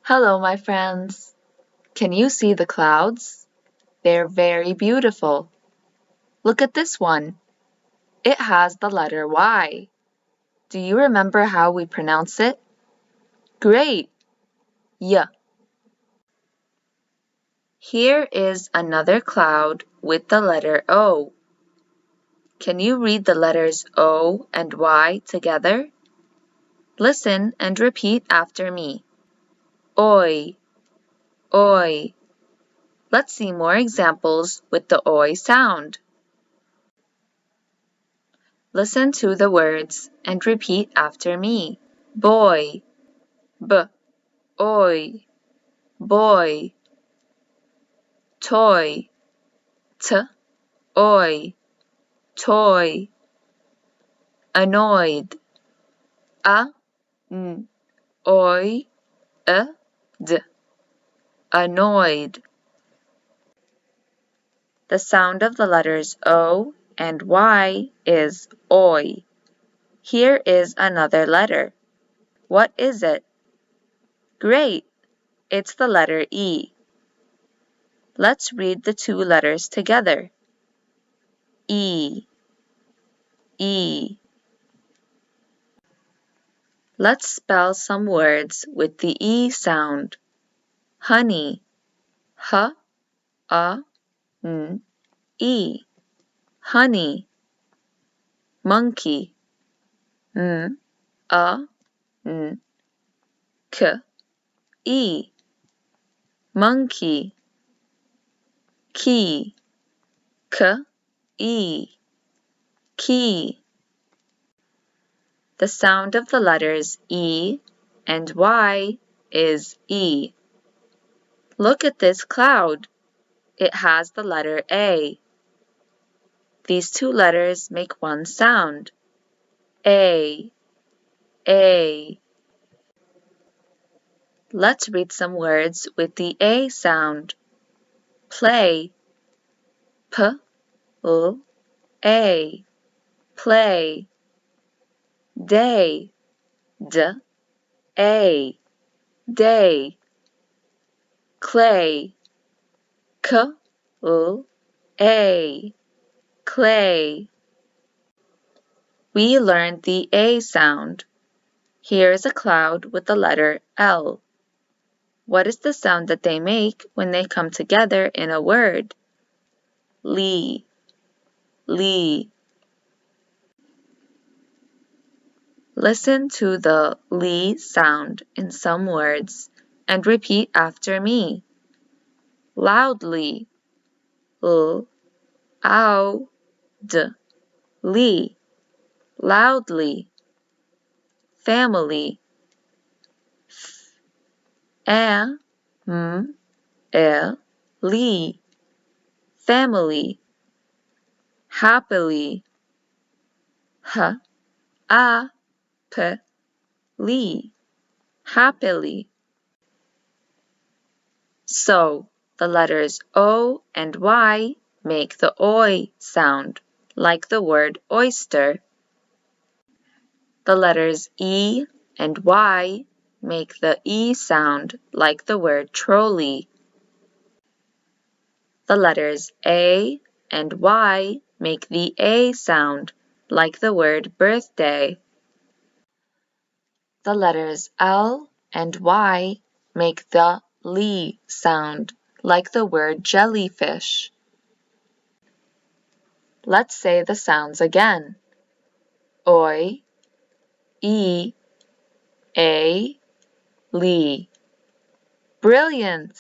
Hello, my friends. Can you see the clouds? They're very beautiful. Look at this one. It has the letter Y. Do you remember how we pronounce it? Great! Y. Here is another cloud with the letter O. Can you read the letters O and Y together? Listen and repeat after me. Oi, oi. Let's see more examples with the oi sound. Listen to the words and repeat after me. Boy, b, oi, boy. Toy, t, oi, toy. Annoyed, a, n, oi, d, annoyed. The sound of the letters O and Y is oi. Here is another letter. What is it? Great! It's the letter E. Let's read the two letters together. E, E. Let's spell some words with the E sound. Honey, h, a, n, e. Honey. Monkey, m, a, n, k, e. Monkey. Key, k, e. Key. The sound of the letters E and Y is E. Look at this cloud. It has the letter A. These two letters make one sound. A, A. Let's read some words with the A sound. Play, p, l, a. Play. Day, d, a. Day. Clay, k, l, a. Clay. We learned the A sound. Here is a cloud with the letter L. What is the sound that they make when they come together in a word? Lee, lee. Listen to the lee sound in some words and repeat after me. Loudly, l, ow, d, lee. Loudly. Family, f, m, lee. Family. Happily, h, a, p, lee. Happily. So, the letters O and Y make the oi sound, like the word oyster. The letters E and Y make the E sound, like the word trolley. The letters A and Y make the A sound, like the word birthday. The letters L and Y make the li sound, like the word jellyfish. Let's say the sounds again. Oi, E, A, li. Brilliant!